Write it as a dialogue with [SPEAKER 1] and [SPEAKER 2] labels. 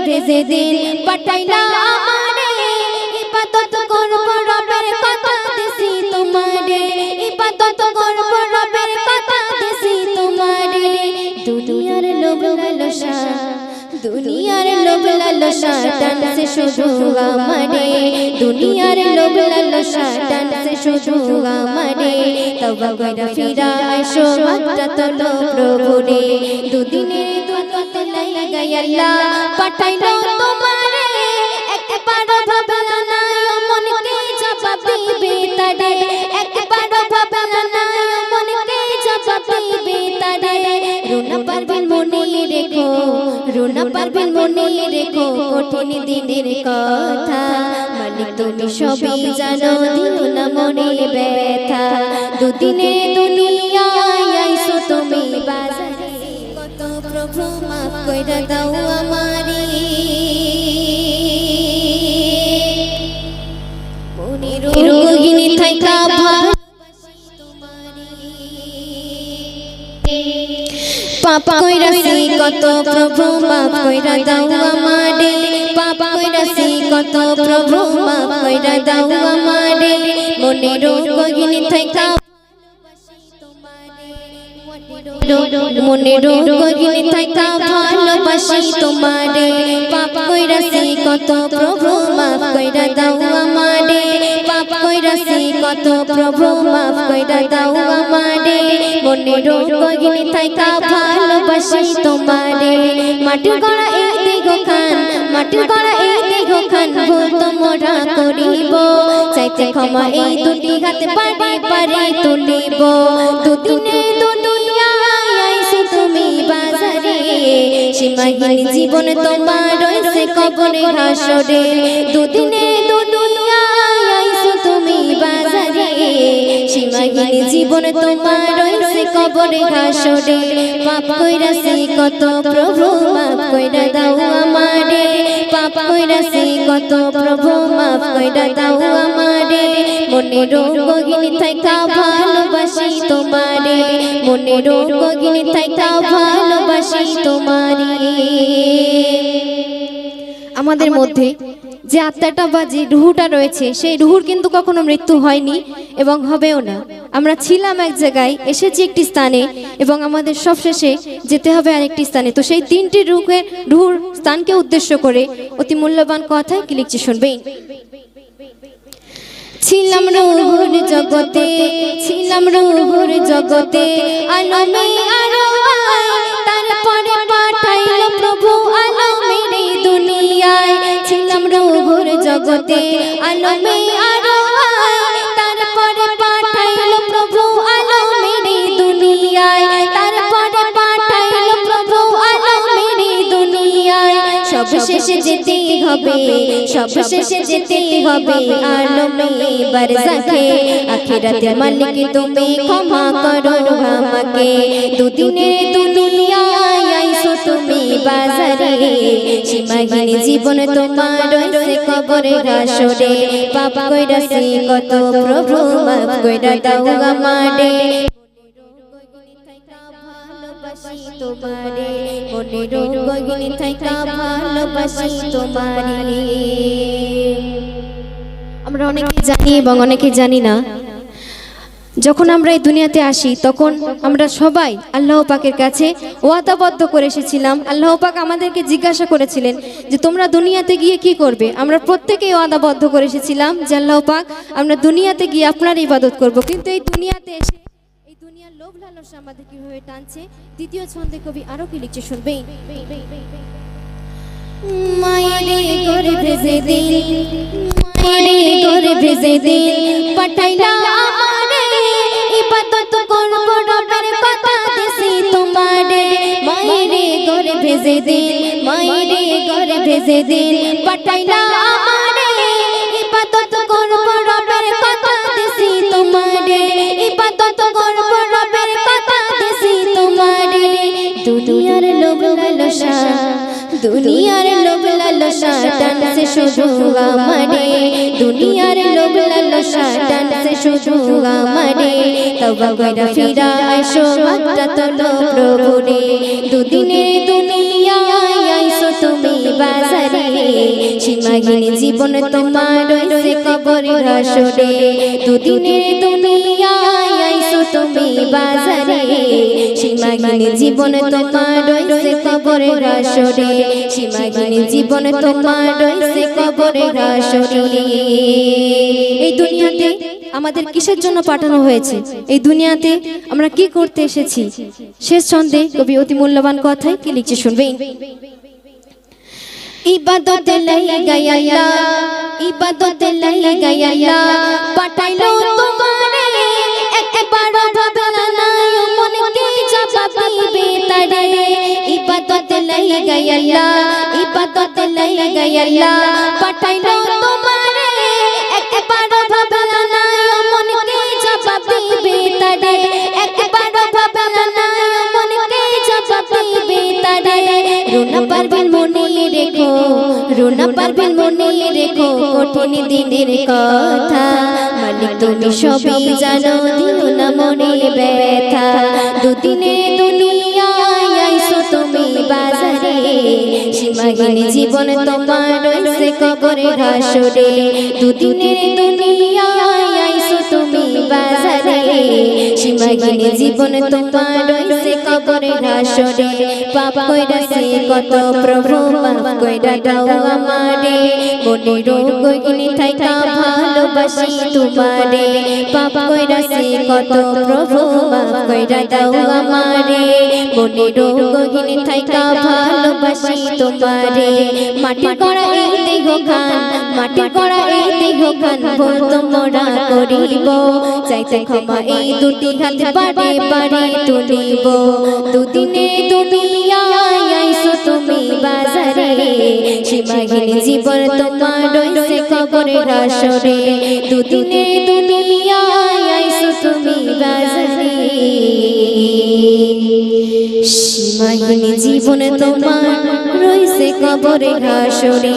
[SPEAKER 1] ভেজে দিন পাঠাইলা আমারে ইবাদত করব রবের কথা দিছি তোমারে ইবাদত করব রবের কথা দিছি তোমারে দুনিয়ার লোভ লালসা দুনিয়ার লোভ লালসা টানছে শুধু আমারে দুনিয়ার লোভ লালসা টানছে শুধু আমারে তওবা কইরা ফিরা আইসো হাতটা তোলো প্রভুরে দুদিনের দুনিয়াতে লাগাই আল্লাহ পাঠাইলো তোমারে একবার ভাবলা না মনকে জবাব দিবে তারে একবার ভাবলা না মনকে জবাব দিবে তারে রোনা পারবেন মনে রেখো রোনা পারবেন মনে রেখো কঠিন দিনের কথা মালিক তুমি সবই জানো দিও না মনে ব্যথা দুদিনে দুনিয়ায় আইছো তুমি বাজারে কত প্রভু মাফ কইরা দাও আমারে মনের রোগিনী থাইকা ভালোবাসি তোমারে পাপ কইরাছি কত প্রভু মাফ কইরা দাও আমারে পাপ কইরাছি কত প্রভু মাফ কইরা দাও আমারে মনের রোগিনী থাইকা মনের রোগিনী থাইকা ভালোবাসি তোমারে পাপ কইরাছি কত প্রভু মাফ কইরা দাও আমারে পাপ কইরাছি কত প্রভু মাফ কইরা দাও আমারে মনের রোগিনী থাইকা ভালোবাসি তোমারে মাটির গড়া এই দেহ খান মাটির গড়া এই দেহ খান ভুল তোমরা করিব চাইতে ক্ষমা এই দুটি হাতে পারে পারে তুলিব দুদিনে দুনিয়ায় আইছো তুমি বাজারে সীমাহীন জীবন তোমার রয়েছে কবরে হাসরে দুদিনে দুনিয়ায় আইছো তুমি বাজারে সীমাহীন জীবন তোমার রয়েছে কবরে হাসরে পাপ কইরাছি কত প্রভু মাফ কইরা দাও আমারে পাপ কইরাছি কত প্রভু মাফ কইরা দাও আমারে মনের রোগিনী থাইকা ভালোবাসি তোমারে মনের রোগিনী থাইকা ভালোবাসি তোমারে আমাদের মধ্যে যে আত্মাটা বা যে রুহটা রয়েছে সেই রুহুর কিন্তু কখনো মৃত্যু হয়নি এবং হবেও না আমরা ছিলাম এক জায়গায় এসেছি একটি স্থানে এবং আমাদের সবশেষে যেতে হবে আরেকটি স্থানে তো সেই তিনটি রুহুর স্থানকে উদ্দেশ্য করে অতি মূল্যবান কথায় কি লিখছি শুনবেন ছিলাম রুহুর জগতে ছিলাম রুহুর জগতে আলমে আরওয়াহ তারপরে পাঠাইলো প্রভু আলমের দুনিয়ায় ছিলাম রুহুর জগতে আলমে আরওয়াহ তারপরে পাঠাইলো প্রভু আলমের দুনিয়ায় তারপরে পাঠাইলো প্রভু আলমের দুনিয়ায় সবশেষে যেতে হবে সবশেষে যেতে হবে আলমে বারজাখে আখিরাতে মালিক তুমি ক্ষমা করো আমাকে দুদিনের দুনিয়ায় আইছো তুমি বাজারে সীমাহীন জীবন তোমার রয়েছে কবরে হাসরে পাপ কইরাছি কত প্রভু মাফ কইরা দাও আমারে তোমারে মনের রোগিনী থাইকা ভালোবাসি তোমারে আমরা অনেকে জানি এবং অনেকে জানি না যখন আমরা এই দুনিয়াতে আসি তখন আমরা সবাই আল্লাহ পাকের কাছে ওয়াদাবদ্ধ করে এসেছিলাম আল্লাহ পাক আমাদেরকে জিজ্ঞাসা করেছিলেন যে তোমরা দুনিয়াতে গিয়ে কি করবে আমরা প্রত্যেকেই ওয়াদাবদ্ধ করে এসেছিলাম যে আল্লাহ পাক আমরা দুনিয়াতে গিয়ে আপনার ইবাদত করব কিন্তু এই দুনিয়াতে এসে এই দুনিয়ার লোভ লালসা আমাদের কিভাবে টানছে দ্বিতীয় ছন্দে কবি আরো কি লিখছে শুনবেন মায়েরে করে ভেজে দিন মায়েরে করে ভেজে দিন পাঠাইলা আমারে ইবাদত করব রবের কথা দিছি তোমারে মায়েরে করে ভেজে দিন মায়েরে করে ভেজে দিন পাঠাইলা আমারে ইবাদত করব রবের কথা দিছি তোমারে ইবাদত করব রবের কথা দিছি তোমারে দুনিয়ার লোভ লালসা দুনিয়ার লোভ লালসা টানছে শুধু আমারে দুনিয়ার লোভ লালসা টানছে শুধু আমারে তওবা কইরা ফিরা আইসো হাতটা তোলো প্রভুরে দুদিনের দুনিয়ায় আইসো তুমি বাজারে সীমাহীন জীবন তোমার রয়েছে কবরের হাসরে দুদিনের দুনিয়ায় আইছো তুমি বাজারে সীমাহীন জীবন তোমার রয়েছে কবরের হাসরে সীমাহীন জীবন তোমার রয়েছে কবরের হাসরে এই দুনিয়াতে আমাদের কিসের জন্য পাঠানো হয়েছে এই দুনিয়াতে আমরা কি করতে এসেছি শেষ ছন্দে কবি অতি মূল্যবান কথায় কি লিখছে শুনবেন ইবাদত লাগাই আল্লাহ ইবাদত লাগাই আল্লাহ পাঠাইলো তোমারে একবার ভাবনা নাই মনকে জবাব দিবে তারে ইবাদত লাগাই আল্লাহ ইবাদত লাগাই আল্লাহ পাঠাইলো তোমারে একবার ভাবনা নাই মনকে জবাব দিবে তারে একবার ভাবনা নাই মনকে জবাব দিবে তারে রোনা পারবেন মনে রেখো রোনা পারবেন মনে রেখো কঠিন দিনের কথা মালিক তুমি সবই জানো দিও না মনে ব্যথা দুদিনে দুনিয়ায় আইছো তুমি বাজারে সীমাহীন জীবন তোমার রয়েছে কবরের হাসরে দুদিনের দুনিয়ায় আইছো তুমি বাজারে সীমাহীন জীবন তোমার রয়েছে কবরের হাসরে পাপ কইরাছে কত প্রভু মাফ কইরা দাও আমারে মনে রোগিনী থাইকা ভালোবাসি তোমারে পাপ কইরাছে কত প্রভু মাফ কইরা দাও আমারে মনে রোগিনী থাইকা ভালোবাসি তোমারে মাটির করা এই দেহ খান মাটির করা এই দেহ খান ভুল তোমরা করিব চাইতে ক্ষমা এই দুটি হাত বাড়ে বাড়ে তুলিব দুদিনে দুনিয়ায় আইছো তুমি বাজারে সীমাহীন জীবন তোমার রয়েছে কবরের হাসরে দুদিনে দুনিয়ায় আইছো তুমি বাজারে সীমাহীন জীবন তোমার রয়েছে কবরের হাসরে